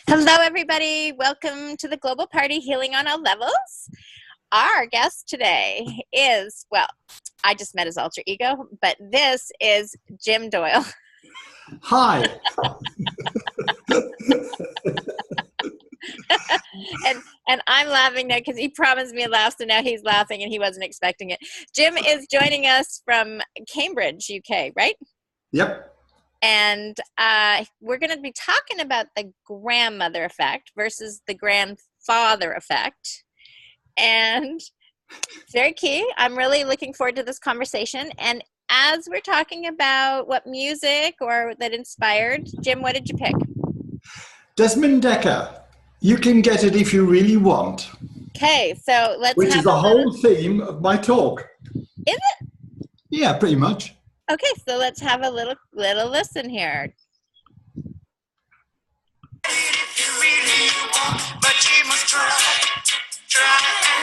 Hello, everybody. Welcome to the Global Party Healing on All Levels. Our guest today is, well, I just met his alter ego, but this is Jim Doyle. Hi. and I'm laughing now because he promised me a laugh, so now he's laughing and he wasn't expecting it. Jim is joining us from Cambridge, UK, right? Yep. And we're going to be talking about the grandmother effect versus the grandfather effect. And it's very key. I'm really looking forward to this conversation. And as we're talking about what music or that inspired, Jim, what did you pick? Desmond Dekker, You Can Get It If You Really Want. Okay, so let's Which is the whole theme of my talk. Is it? Yeah, pretty much. Okay, so let's have a little listen here. If you really want, but you must try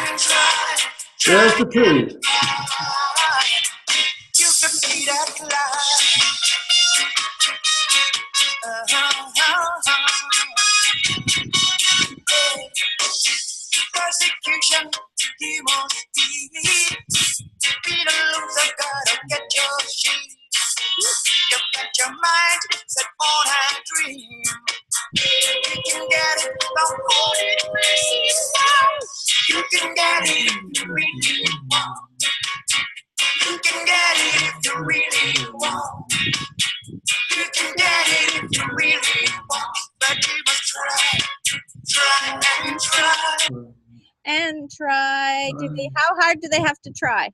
and try. There's the truth. You can see that light. Persecution, you must be. Be the loser, gotta get your sheet. You got your mind set on a dream. You can get it, don't hold it, you can get it if you really want. You can get it if you really want. You can get it if you really want. But you must try and try. And try. How hard do they have to try?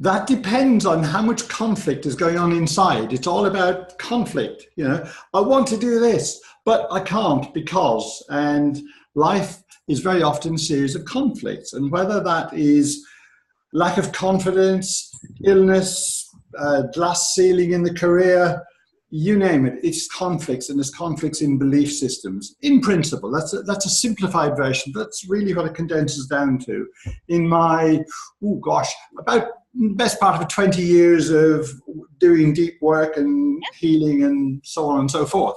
That depends on how much conflict is going on inside. It's all about conflict. You know, I want to do this, but I can't because, and life is very often a series of conflicts. And whether that is lack of confidence, illness, glass ceiling in the career, you name it, it's conflicts, and there's conflicts in belief systems. In principle, that's a simplified version. That's really what it condenses down to. In my, about best part of 20 years of doing deep work and healing and so on and so forth.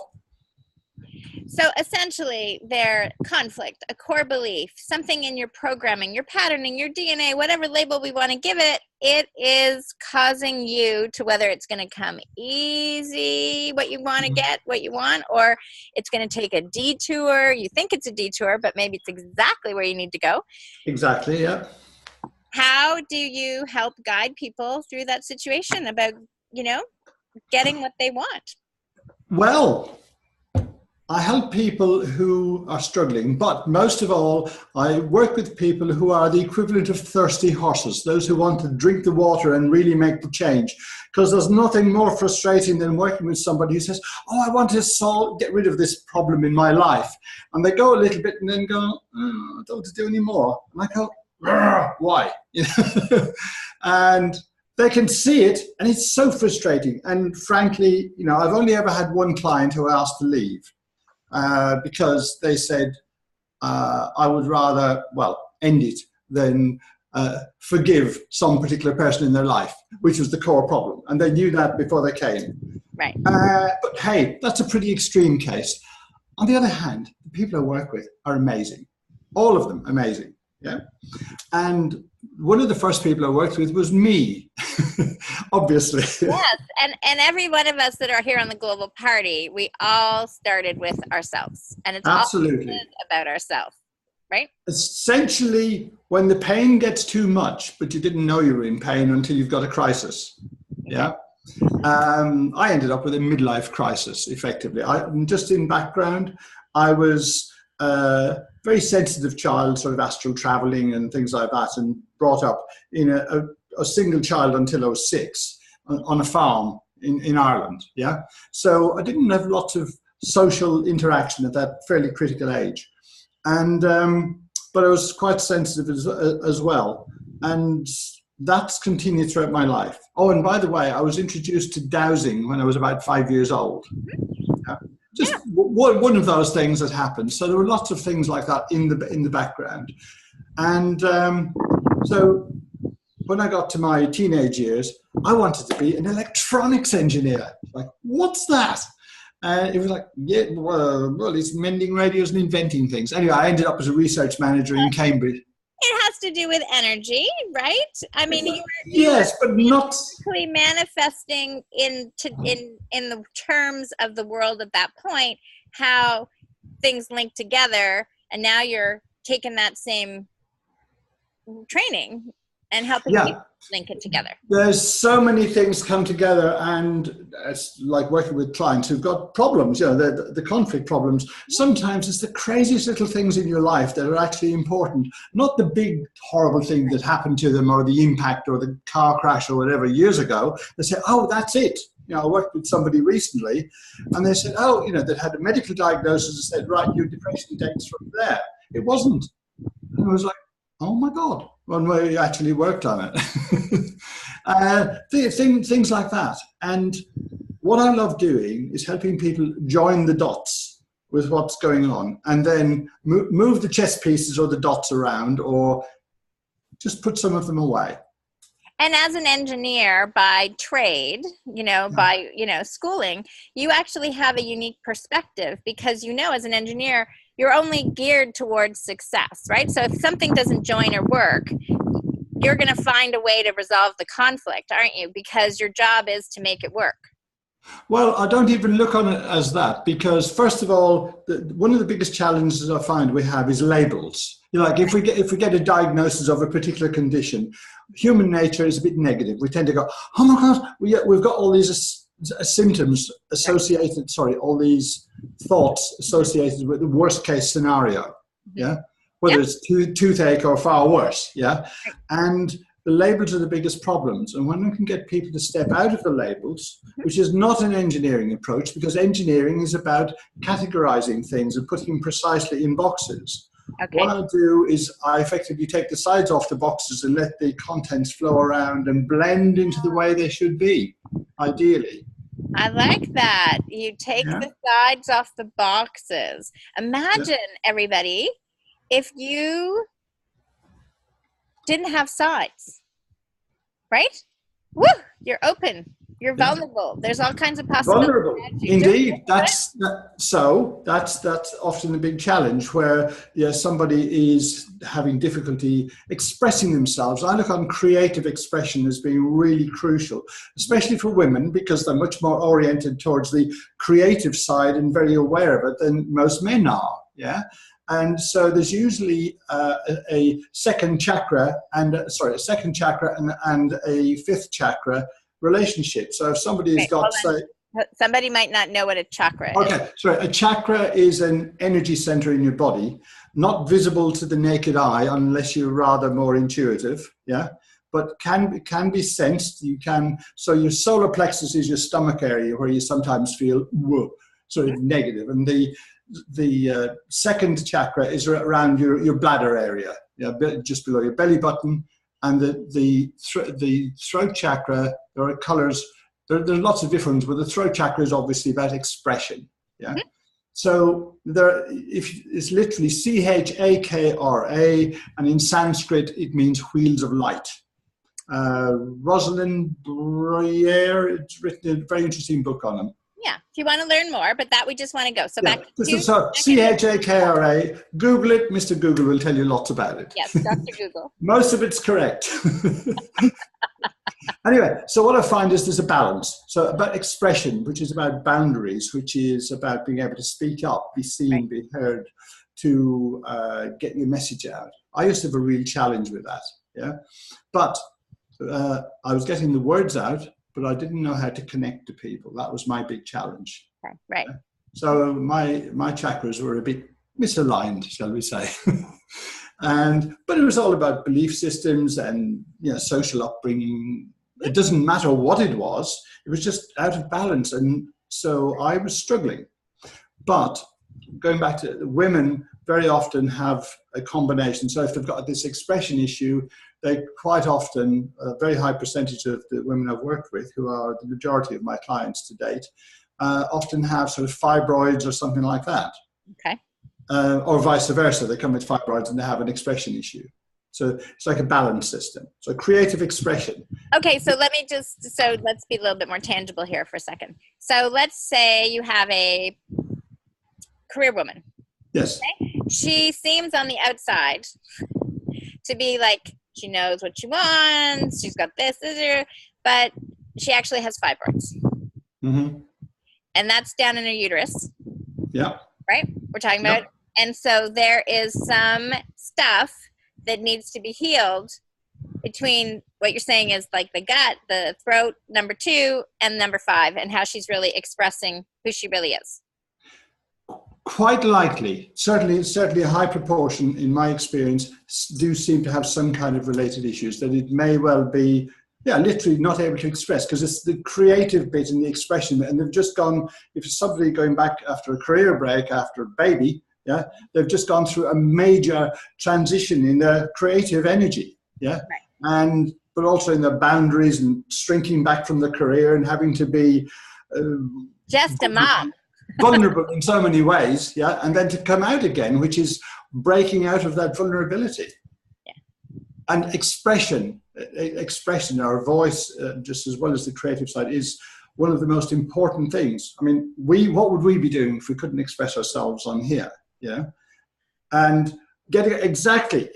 So essentially, they're conflict, a core belief, something in your programming, your patterning, your DNA, whatever label we want to give it, it is causing you to, whether it's going to come easy, what you want to get, what you want, or it's going to take a detour. You think it's a detour, but maybe it's exactly where you need to go. Exactly, yeah. How do you help guide people through that situation about, getting what they want? Well, I help people who are struggling, but most of all, I work with people who are the equivalent of thirsty horses, those who want to drink the water and really make the change. Because there's nothing more frustrating than working with somebody who says, I want to get rid of this problem in my life. And they go a little bit and then go, I don't want to do any more. And I go, why? And they can see it, and it's so frustrating. And frankly, I've only ever had one client who asked to leave. Because they said, I would rather, end it than forgive some particular person in their life, which was the core problem. And they knew that before they came. Right. But hey, that's a pretty extreme case. On the other hand, the people I work with are amazing. All of them amazing. Yeah. And one of the first people I worked with was me, obviously. Yes, and every one of us that are here on the Global Party, we all started with ourselves. And it's absolutely all about ourselves, right? Essentially, when the pain gets too much, but you didn't know you were in pain until you've got a crisis. Yeah. I ended up with a midlife crisis, effectively. Just in background, I was very sensitive child, sort of astral traveling and things like that, and brought up in a single child until I was 6 on a farm in Ireland. Yeah. So I didn't have lots of social interaction at that fairly critical age. And, but I was quite sensitive as well. And that's continued throughout my life. Oh, and by the way, I was introduced to dowsing when I was about 5 years old. Just one of those things that happened. So there were lots of things like that in the background. And so when I got to my teenage years, I wanted to be an electronics engineer. Like, what's that? It was like, yeah, well, it's mending radios and inventing things. Anyway, I ended up as a research manager in Cambridge. It has to do with energy, right? I mean, Yes, but not basically manifesting in the terms of the world at that point, how things link together, and now you're taking that same training and helping people link it together. There's so many things come together, and it's like working with clients who've got problems, you know, the conflict problems. Sometimes it's the craziest little things in your life that are actually important, not the big horrible thing that happened to them or the impact or the car crash or whatever years ago. They say, oh, that's it. You know, I worked with somebody recently and they said, oh, you know, they had a medical diagnosis and said, right, your depression dates from there. It wasn't. And I was like, oh my God, when we actually worked on it. Things like that. And what I love doing is helping people join the dots with what's going on and then move the chess pieces or the dots around or just put some of them away. And as an engineer by trade, by schooling, you actually have a unique perspective because, as an engineer, you're only geared towards success, right? So if something doesn't join or work, you're going to find a way to resolve the conflict, aren't you? Because your job is to make it work. Well, I don't even look on it as that because, first of all, one of the biggest challenges I find we have is labels. Like if we get a diagnosis of a particular condition, human nature is a bit negative. We tend to go, oh my God, we've got all these symptoms associated, all these thoughts associated with the worst case scenario, yeah? Whether it's toothache or far worse, yeah? And the labels are the biggest problems. And when we can get people to step out of the labels, which is not an engineering approach, because engineering is about categorizing things and putting them precisely in boxes. Okay. What I do is I effectively take the sides off the boxes and let the contents flow around and blend into the way they should be, ideally. I like that. You take the sides off the boxes. Imagine, everybody, if you didn't have sides, right? Woo! You're open. You're vulnerable. There's all kinds of possibilities. Vulnerable, indeed. That's often a big challenge where somebody is having difficulty expressing themselves. I look on creative expression as being really crucial, especially for women because they're much more oriented towards the creative side and very aware of it than most men are. Yeah. And so there's usually a second chakra and a fifth chakra relationship. So if somebody has got, say, somebody might not know what a chakra is. Okay, sorry. A chakra is an energy center in your body, not visible to the naked eye unless you're rather more intuitive. Yeah, but can be sensed. So your solar plexus is your stomach area where you sometimes feel sort of negative, and the second chakra is around your bladder area, just below your belly button, and the throat chakra. There are colors. There's lots of different ones, but the throat chakra is obviously about expression. Yeah. Mm-hmm. So it's literally Chakra, and in Sanskrit it means wheels of light. Rosalind Bruyere, it's written a very interesting book on them. Yeah, if you want to learn more, but that we just want to go. So back to Chakra. Google it. Mr. Google will tell you lots about it. Yes, Dr. Google. Most of it's correct. Anyway, so what I find is there's a balance. So about expression, which is about boundaries, which is about being able to speak up, be seen, be heard, to get your message out. I used to have a real challenge with that. Yeah, but I was getting the words out, but I didn't know how to connect to people. That was my big challenge. Okay, right. So my chakras were a bit misaligned, shall we say. But it was all about belief systems and social upbringing. It doesn't matter what it was just out of balance. And so I was struggling. But going back to women, very often have a combination. So if they've got this expression issue, they quite often, a very high percentage of the women I've worked with, who are the majority of my clients to date, often have sort of fibroids or something like that. Okay. Or vice versa. They come with fibroids and they have an expression issue. So it's like a balance system. So creative expression. Okay, so let's be a little bit more tangible here for a second. So let's say you have a career woman. Yes. Okay? She seems on the outside to be like, she knows what she wants, she's got this, but she actually has fibroids. Mm-hmm. And that's down in her uterus. Yeah. Right? We're talking about. And so there is some stuff that needs to be healed between what you're saying is like the gut, the throat, number 2, and number 5, and how she's really expressing who she really is. Quite likely, certainly a high proportion in my experience do seem to have some kind of related issues that it may well be, literally not able to express, because it's the creative bit and the expression bit, and they've just gone, if it's somebody going back after a career break, after a baby, they've just gone through a major transition in their creative energy, Right. But also in their boundaries and shrinking back from the career and having to be just a mom. Vulnerable in so many ways, and then to come out again, which is breaking out of that vulnerability. And expression, our voice, just as well as the creative side, is one of the most important things. I mean, what would we be doing if we couldn't express ourselves on here? And getting exactly.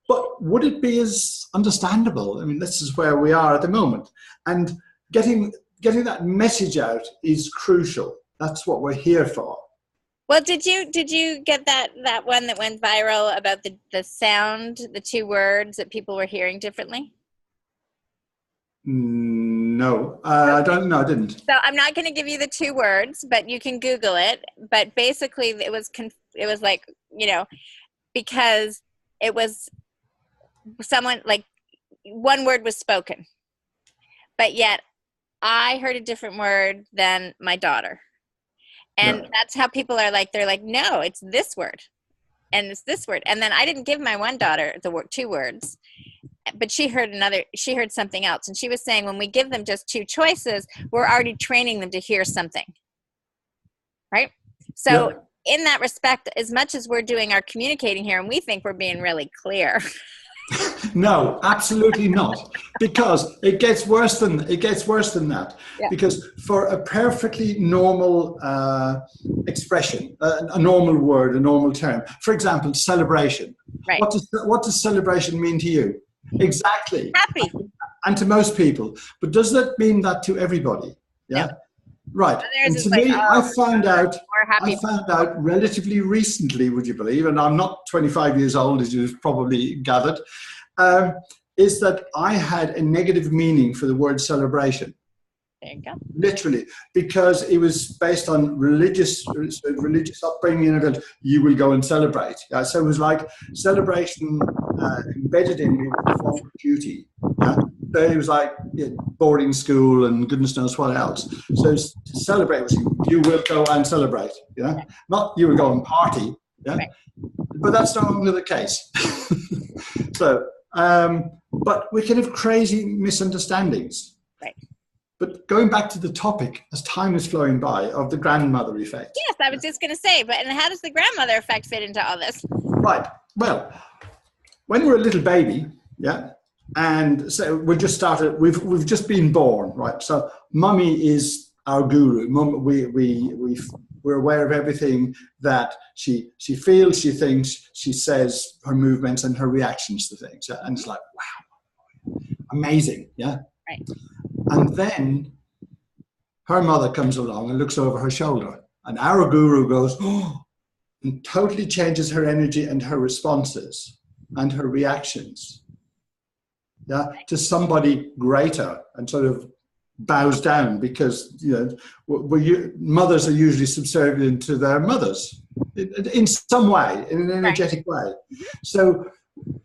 But would it be as understandable? I mean, this is where we are at the moment, and getting that message out is crucial. That's what we're here for. Well, did you get that one that went viral about the sound, the 2 words that people were hearing differently? No, I don't know. I didn't. So I'm not going to give you the 2 words, but you can Google it. But basically, it was like, because it was someone, like, one word was spoken, but yet I heard a different word than my daughter. And that's how people are like, they're like, no, it's this word. And it's this word. And then I didn't give my one daughter the 2 words, but she heard something else. And she was saying, when we give them just 2 choices, we're already training them to hear something. Right? So in that respect, as much as we're doing our communicating here and we think we're being really clear. No, absolutely not. Because it gets worse than that. Yeah. Because for a perfectly normal expression, a normal word, a normal term, for example, celebration. Right. What does celebration mean to you? Exactly. Happy. And to most people. But does that mean that to everybody? Yeah. No. Right. And to me, I found out relatively recently, would you believe, and I'm not 25 years old, as you've probably gathered, is that I had a negative meaning for the word celebration. There you go. Literally, because it was based on religious upbringing, and you will go and celebrate. So it was like celebration embedded in me with a form of duty. So it was like boarding school and goodness knows what else. So to celebrate was you will go and celebrate. Not you will go and party. Right. But that's no longer the case. So, but we can have crazy misunderstandings. Right. But going back to the topic, as time is flowing by, of the grandmother effect. Yes, I was just going to say, and how does the grandmother effect fit into all this? Right. Well, when we're a little baby, and so we've just been born, right? So mummy is our guru. We're aware of everything that she feels, she thinks, she says, her movements and her reactions to things. And it's like, wow, amazing, Right. And then her mother comes along and looks over her shoulder, and our guru goes, and totally changes her energy and her responses and her reactions. To somebody greater, and sort of bows down, because mothers are usually subservient to their mothers in some way, in an energetic way. So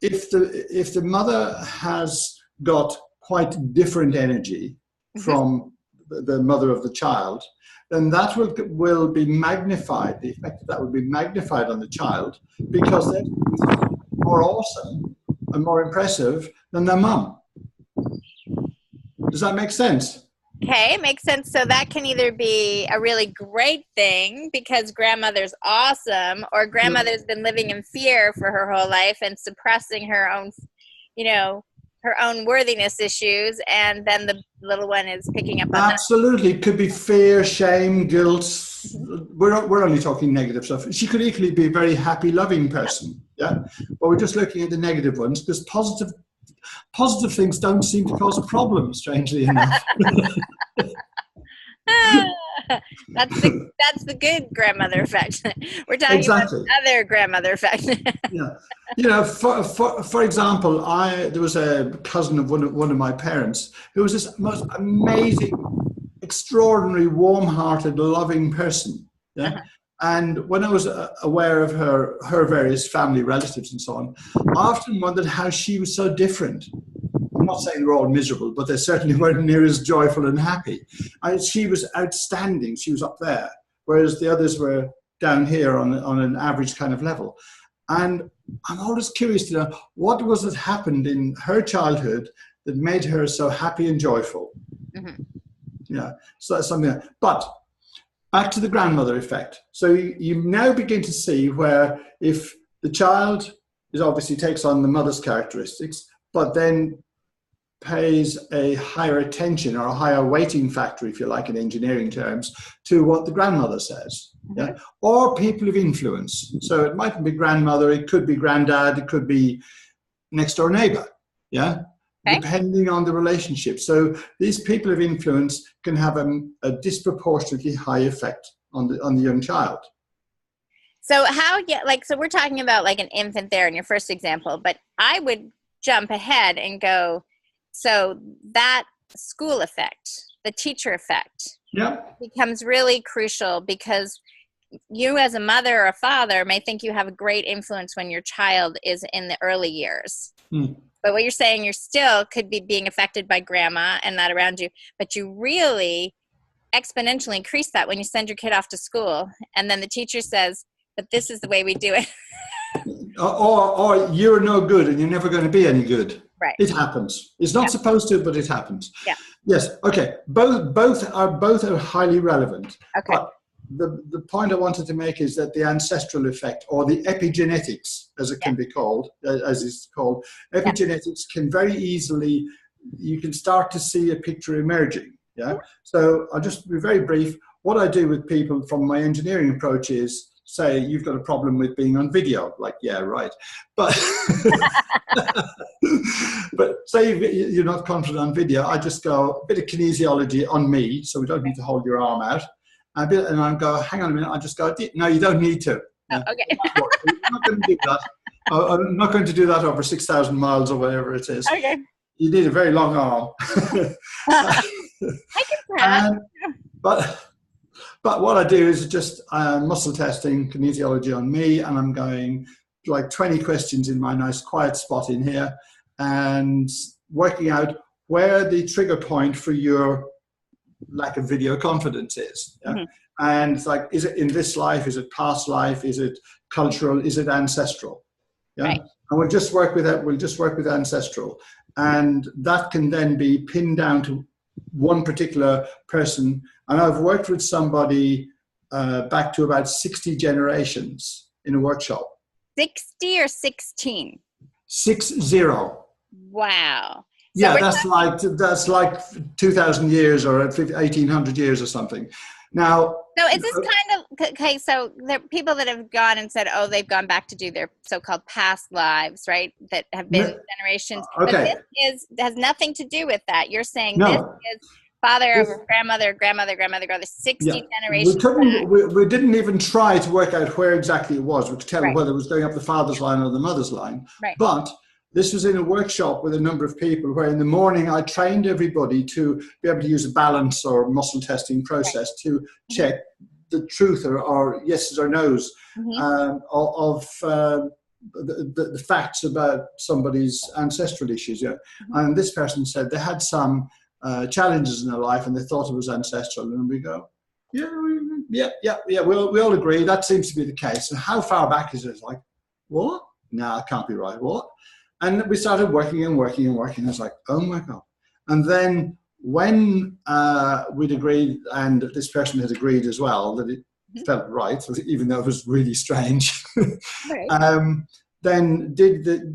if the mother has got quite different energy from the mother of the child, then that will be magnified. The effect of that will be magnified on the child, because they're more awesome and more impressive than their mum. Does that make sense? Okay, makes sense. So that can either be a really great thing because grandmother's awesome, or grandmother's been living in fear for her whole life and suppressing her own, her own worthiness issues, and then the little one is picking up on that. Absolutely. It could be fear, shame, guilt. We're only talking negative stuff. She could equally be a very happy, loving person. Yeah. But we're just looking at the negative ones, because positive things don't seem to cause a problem, strangely enough. That's the good grandmother effect. We're talking Exactly. about the other grandmother effect. Yeah, you know, for example, there was a cousin of one of my parents who was this most amazing, extraordinary, warm-hearted, loving person. Yeah. Uh-huh. And when I was aware of her various family relatives and so on, I often wondered how she was so different. I'm not saying they're all miserable, but they certainly weren't near as joyful and happy. And she was outstanding. She was up there, whereas the others were down here on an average kind of level. And I'm always curious to know what was that happened in her childhood that made her so happy and joyful. Mm-hmm. Yeah, so that's something. But back to the grandmother effect. So you now begin to see where if the child is obviously takes on the mother's characteristics, but then pays a higher attention or a higher weighting factor, if you like, in engineering terms, to what the grandmother says. Yeah? Or people of influence. So it mightn't be grandmother, it could be granddad, it could be next door neighbor. Yeah. Okay. Depending on the relationship. So these people of influence can have a disproportionately high effect on the young child. So so we're talking about like an infant there in your first example, but I would jump ahead and go, so that school effect, the teacher effect, becomes really crucial, because you as a mother or a father may think you have a great influence when your child is in the early years. But what you're saying, you're still could be being affected by grandma and that around you, but you really exponentially increase that when you send your kid off to school. And then the teacher says, but this is the way we do it. or you're no good and you're never going to be any good. Right. It happens. It's not supposed to, but it happens. Yeah. Yes. Okay. Both are highly relevant. Okay. But the point I wanted to make is that the ancestral effect, or the epigenetics, as it can be called, as it's called, epigenetics can very easily, you can start to see a picture emerging. Yeah. So I'll just be very brief. What I do with people from my engineering approach is say, you've got a problem with being on video. Like, yeah, right. But but say you're not confident on video, I just go a bit of kinesiology on me, so we don't need to hold your arm out. And I go, hang on a minute. I just go, no, you don't need to. Oh, okay. I'm not going to do that. I'm not going to do that over 6,000 miles or whatever it is. Okay. You need a very long arm. I can perhaps. But what I do is just muscle testing, kinesiology on me, and I'm going like 20 questions in my nice quiet spot in here and working out where the trigger point for your lack of video confidence is. Yeah? Mm-hmm. And it's like, is it in this life? Is it past life? Is it cultural? Is it ancestral? Yeah. Right. And we'll just work with that. We'll just work with ancestral. And that can then be pinned down to one particular person. And I've worked with somebody back to about 60 generations in a workshop. 60 or 16? 60. Wow. So yeah, that's like 2,000 years or 1,800 years or something. Now, so is this kind of, okay, so there are people that have gone and said, oh, they've gone back to do their so-called past lives, right, that have been generations. Okay. But this has nothing to do with that. You're saying this is father over grandmother, 60 generations we didn't even try to work out where exactly it was. We could tell whether it was going up the father's line or the mother's line. Right. But this was in a workshop with a number of people where in the morning I trained everybody to be able to use a balance or muscle testing process to check the truth or yeses or nos of the facts about somebody's ancestral issues. Yeah. And this person said they had some challenges in their life and they thought it was ancestral. And we go, yeah, we all agree that seems to be the case. And how far back is it? It's like, what? No, it can't be right. What? And we started working. It's like, oh my God. And then when we'd agreed, and this person had agreed as well, that it felt right, even though it was really strange, then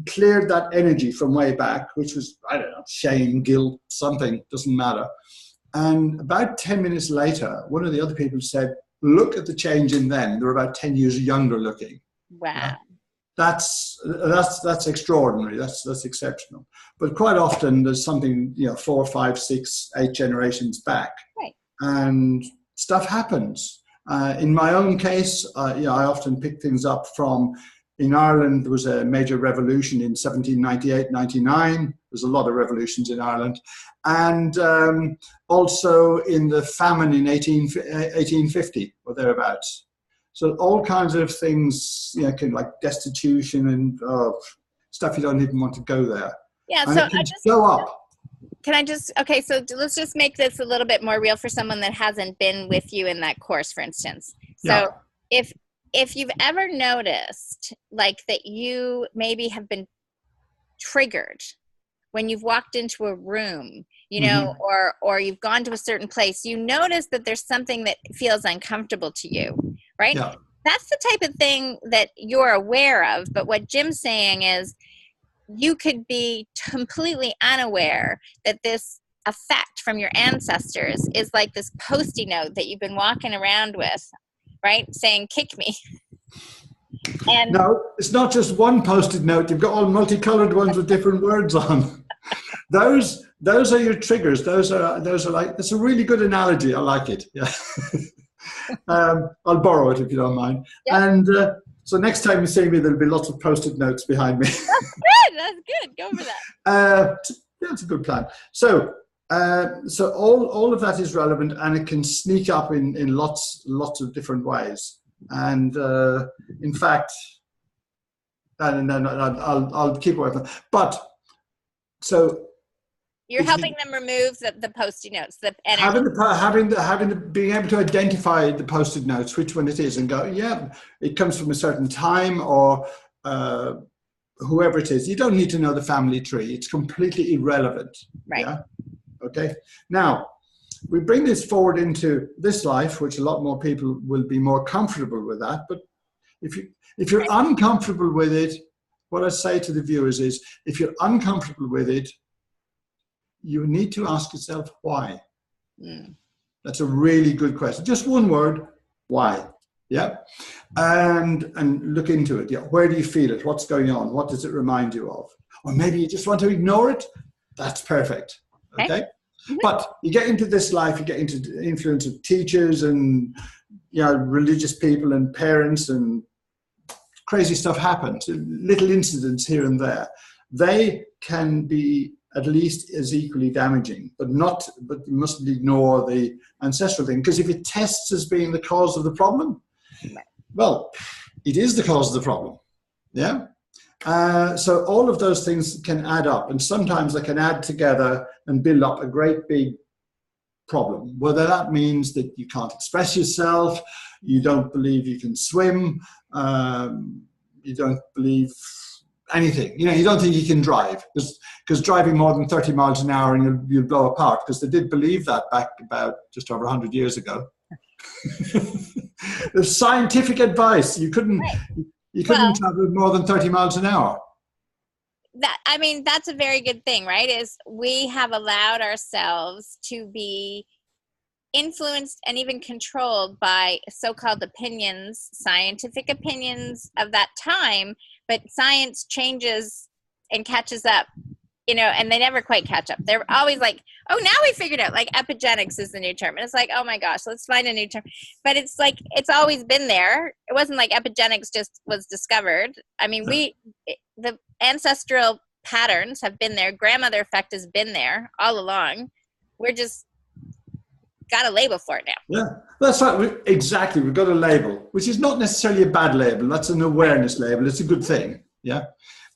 cleared that energy from way back, which was, I don't know, shame, guilt, something, doesn't matter. And about 10 minutes later, one of the other people said, look at the change in them. They're about 10 years younger looking. Wow. Yeah? That's extraordinary. That's exceptional. But quite often there's something, 4, 5, 6, 8 generations back. Right. And stuff happens. In my own case, I often pick things up from, in Ireland, there was a major revolution in 1798-99. There's a lot of revolutions in Ireland. And also in the famine in 1850 or thereabouts. So all kinds of things, like destitution and stuff you don't even want to go there. Yeah, and so it can go up. Okay, so let's just make this a little bit more real for someone that hasn't been with you in that course, for instance. So if you've ever noticed, like, that you maybe have been triggered when you've walked into a room, or you've gone to a certain place, you notice that there's something that feels uncomfortable to you, right? Yeah. That's the type of thing that you're aware of. But what Jim's saying is, you could be completely unaware that this effect from your ancestors is like this Post-it note that you've been walking around with, right? Saying, kick me. And no, it's not just one Post-it note. You've got all multicolored ones with different words on. Those are your triggers. Those are like, that's a really good analogy. I like it. Yeah. I'll borrow it if you don't mind. Yep. And so next time you see me, there'll be lots of Post-it notes behind me. That's good. Go for that. That's a good plan. So all of that is relevant, and it can sneak up in lots of different ways. And in fact, I'll keep away from that. But so you're helping them remove the Post-it notes, the energy. Being able to identify the Post-it notes, which one it is, and go, yeah, it comes from a certain time, or whoever it is. You don't need to know the family tree. It's completely irrelevant. Right. Yeah? Okay. Now, we bring this forward into this life, which a lot more people will be more comfortable with that. But if you're uncomfortable with it, what I say to the viewers is, if you're uncomfortable with it, you need to ask yourself why. That's a really good question. Just one word, why? Yeah. And look into it. Yeah. Where do you feel it? What's going on? What does it remind you of? Or maybe you just want to ignore it. That's perfect. Okay. But you get into this life, you get into the influence of teachers and religious people and parents, and crazy stuff happens. Little incidents here and there. They can be at least as equally damaging, but you mustn't ignore the ancestral thing, because if it tests as being the cause of the problem, well, it is the cause of the problem. Yeah. So all of those things can add up, and sometimes they can add together and build up a great big problem, whether that means that you can't express yourself, you don't believe you can swim, you don't believe anything. You don't think you can drive, because driving more than 30 miles an hour and you'll blow apart, because they did believe that back about just over 100 years ago. There's scientific advice. You couldn't travel more than 30 miles an hour. That's a very good thing, right? Is we have allowed ourselves to be influenced and even controlled by so-called opinions, scientific opinions of that time, but science changes and catches up, and they never quite catch up. They're always like, oh, now we figured out, like, epigenetics is the new term. And it's like, oh my gosh, let's find a new term. But it's like, it's always been there. It wasn't like epigenetics just was discovered. The ancestral patterns have been there. Grandmother effect has been there all along. We're just got a label for it now. Yeah, that's right. Exactly. We've got a label, which is not necessarily a bad label. That's an awareness label. It's a good thing. Yeah.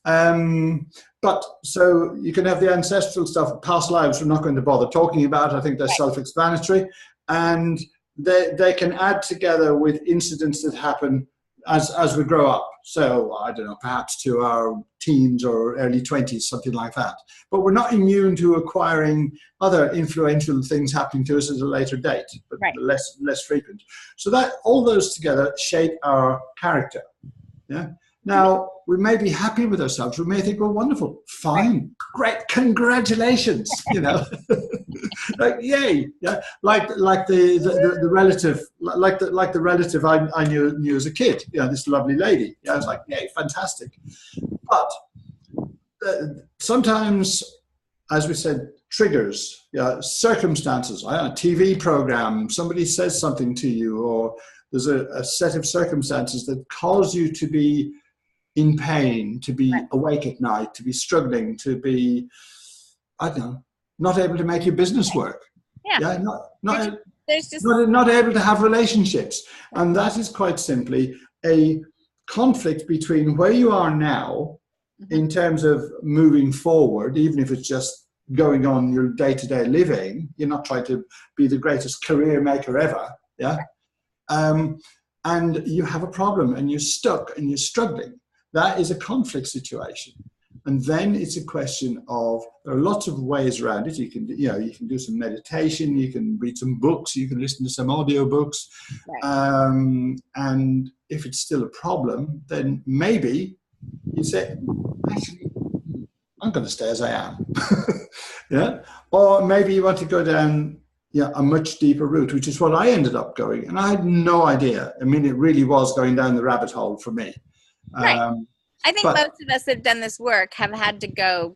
But so you can have the ancestral stuff, past lives we're not going to bother talking about. I think they're self-explanatory, and they can add together with incidents that happen as we grow up. So I don't know, perhaps to our teens or early 20s, something like that. But we're not immune to acquiring other influential things happening to us at a later date, but less frequent. So that all those together shape our character. Yeah. Now, we may be happy with ourselves. We may think, well, wonderful, fine, great, congratulations, you know, like, yay, yeah, like the relative, like the relative I knew as a kid, you know, this lovely lady. Yeah, I was like, yay, fantastic. But sometimes, as we said, triggers, yeah, circumstances, a TV program, somebody says something to you, or there's a set of circumstances that cause you to be in pain, to be awake at night, to be struggling, to be, I don't know, not able to make your business work. Yeah, not able to have relationships. And that is quite simply a conflict between where you are now in terms of moving forward, even if it's just going on your day-to-day living. You're not trying to be the greatest career maker ever, yeah? And you have a problem and you're stuck and you're struggling. That is a conflict situation. And then it's a question of, there are lots of ways around it. You can do some meditation, you can read some books, you can listen to some audiobooks. And if it's still a problem, then maybe you say, actually, I'm going to stay as I am. Yeah. Or maybe you want to go down a much deeper route, which is what I ended up going. And I had no idea. I mean, it really was going down the rabbit hole for me. Right. I think most of us have done this work, have had to go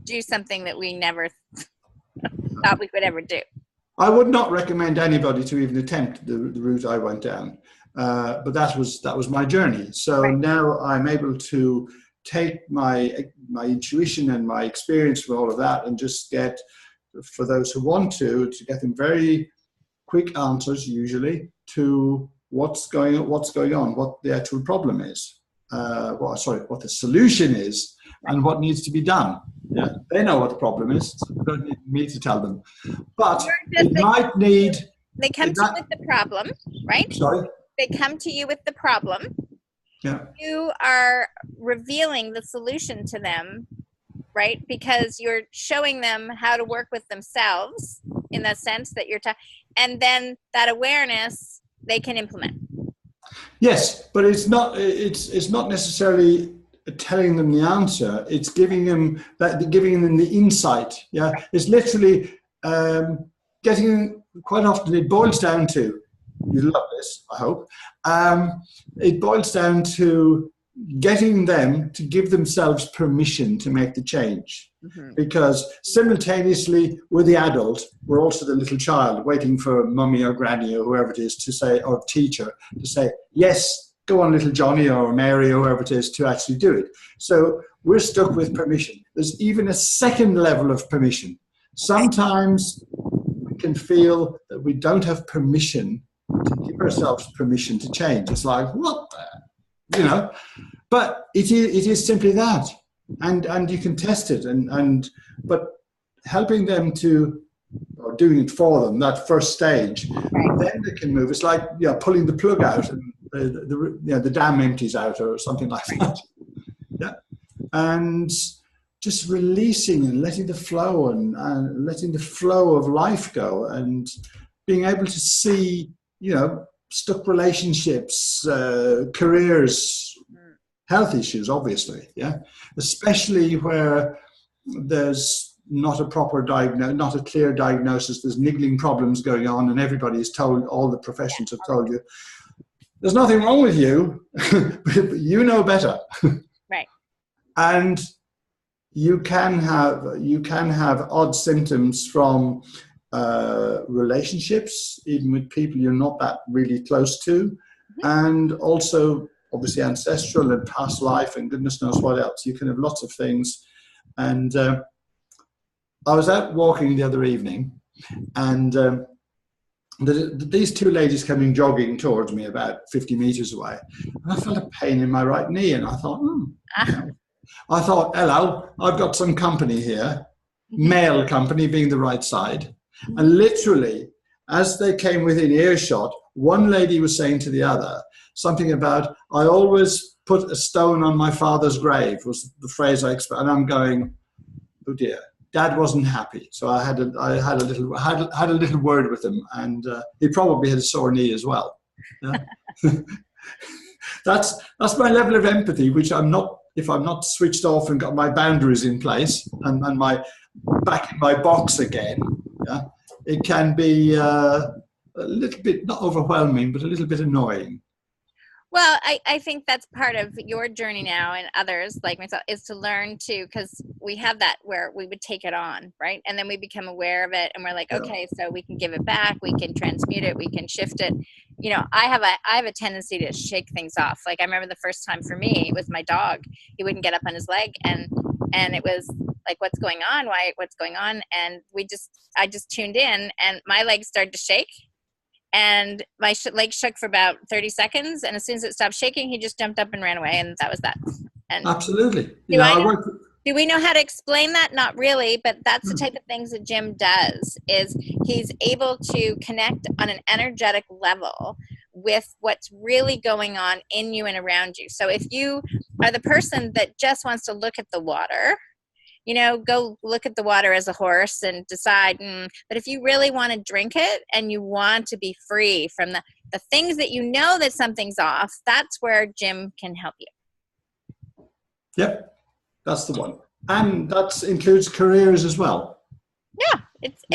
do something that we never thought we would ever do. I would not recommend anybody to even attempt the route I went down. But that was my journey. So now I'm able to take my intuition and my experience from all of that and just get, for those who want to get them very quick answers, usually, to what's going on, what the actual problem is, what the solution is, and what needs to be done. Yeah, they know what the problem is. So they don't need me to tell them. But it might need. They come to you with the problem, right? Sorry. They come to you with the problem. Yeah. You are revealing the solution to them, right? Because you're showing them how to work with themselves in the sense that and then that awareness they can implement. Yes, but it's not necessarily telling them the answer. It's giving them the insight. Yeah, it's literally quite often it boils down to, you love this, I hope. It boils down to getting them to give themselves permission to make the change. Because simultaneously with the adult, we're also the little child waiting for mummy or granny or whoever it is to say, or teacher to say, yes, go on little Johnny or Mary or whoever it is to actually do it. So we're stuck with permission. There's even a second level of permission. Sometimes we can feel that we don't have permission to give ourselves permission to change. It's like, what the, you know? But it is simply that. And you can test it, but helping them to, or doing it for them, that first stage, then they can move. It's like pulling the plug out and the dam empties out or something like that. Yeah, and just releasing and letting the flow and letting the flow of life go, and being able to see stuck relationships, careers, health issues, obviously, yeah, especially where there's not a proper not a clear diagnosis. There's niggling problems going on, and everybody's told, all the professions have told you, there's nothing wrong with you, but you know better. Right. And you can have odd symptoms from relationships, even with people you're not that really close to, and also obviously ancestral and past life and goodness knows what else. You can have lots of things. And I was out walking the other evening, and these two ladies coming jogging towards me about 50 meters away, and I felt a pain in my right knee, and I thought, hello, I've got some company here, male company being the right side. And literally, as they came within earshot, one lady was saying to the other something about, I always put a stone on my father's grave, was the phrase I expect. And I'm going, oh dear, Dad wasn't happy. So I had a little word with him, and he probably had a sore knee as well. Yeah? That's my level of empathy, which I'm not, if I'm not switched off and got my boundaries in place and my back in my box again. Yeah, it can be a little bit, not overwhelming, but a little bit annoying. Well, I think that's part of your journey now, and others like myself, is to learn to, because we have that where we would take it on, right? And then we become aware of it and we're like, Yeah. okay, so we can give it back, we can transmute it, we can shift it. You know, I have a tendency to shake things off. Like I remember the first time for me with my dog, he wouldn't get up on his leg, and it was like, what's going on? What's going on? And I just tuned in, and my legs started to shake. And my leg shook for about 30 seconds. And as soon as it stopped shaking, he just jumped up and ran away. And that was that. And Absolutely. do we know how to explain that? Not really, but that's the type of things that Jim does, is he's able to connect on an energetic level with what's really going on in you and around you. So if you are the person that just wants to look at the water, you know, go look at the water as a horse and decide. But if you really want to drink it and you want to be free from the things that you know that something's off, that's where Jim can help you. Yep, that's the one. And that includes careers as well. Yeah,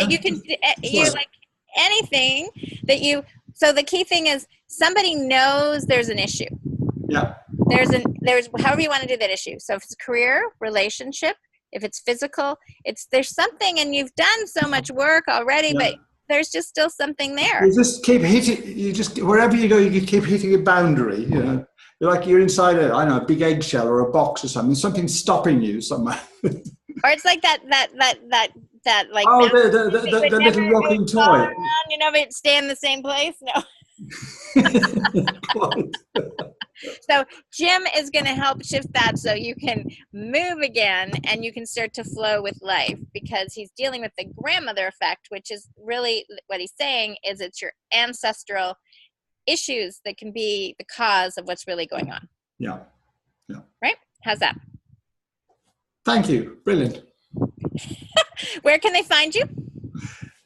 you can, like anything that you, so the key thing is somebody knows there's an issue. Yeah. There's however you want to do that issue. So if it's career, relationship, if it's physical, there's something, and you've done so much work already, but there's just still something there. You just keep hitting, wherever you go, you keep hitting a boundary, you know. You're inside a big eggshell or a box or something. Something's stopping you somewhere. Or it's like that like, the little rocking toy. Around, you never stay in the same place. No. So Jim is going to help shift that so you can move again and you can start to flow with life, because he's dealing with the grandmother effect, which is really what he's saying is it's your ancestral issues that can be the cause of what's really going on. Yeah. Right? How's that? Thank you. Brilliant. Where can they find you?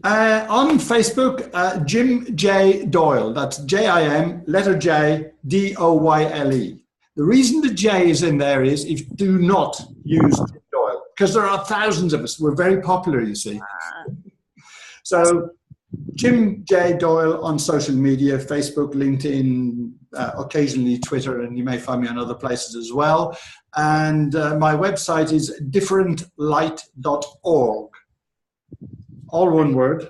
On Facebook, Jim J. Doyle. That's Jim, letter J, Doyle. The reason the J is in there is if do not use Jim Doyle, because there are thousands of us. We're very popular, you see. So Jim J. Doyle on social media, Facebook, LinkedIn, occasionally Twitter, and you may find me on other places as well. And my website is differentlight.org. All one word.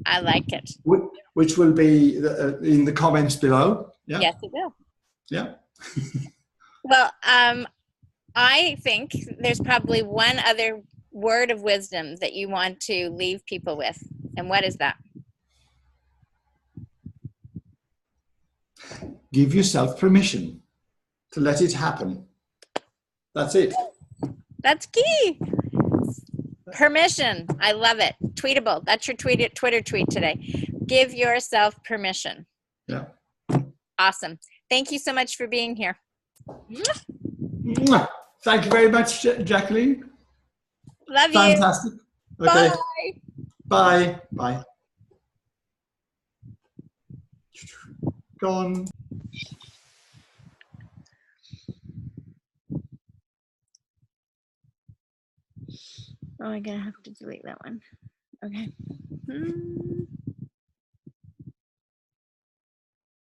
I like it. Which will be in the comments below. Yeah. Yes, it will. Yeah. Well, I think there's probably one other word of wisdom that you want to leave people with. And what is that? Give yourself permission to let it happen. That's it. That's key. Permission. I love it. Tweetable. That's your Twitter tweet today. Give yourself permission. Yeah. Awesome. Thank you so much for being here. Thank you very much, Jacqueline. Love you. Fantastic. Okay. Bye. Bye. Bye. Gone. Oh, I'm going to have to delete that one. Okay.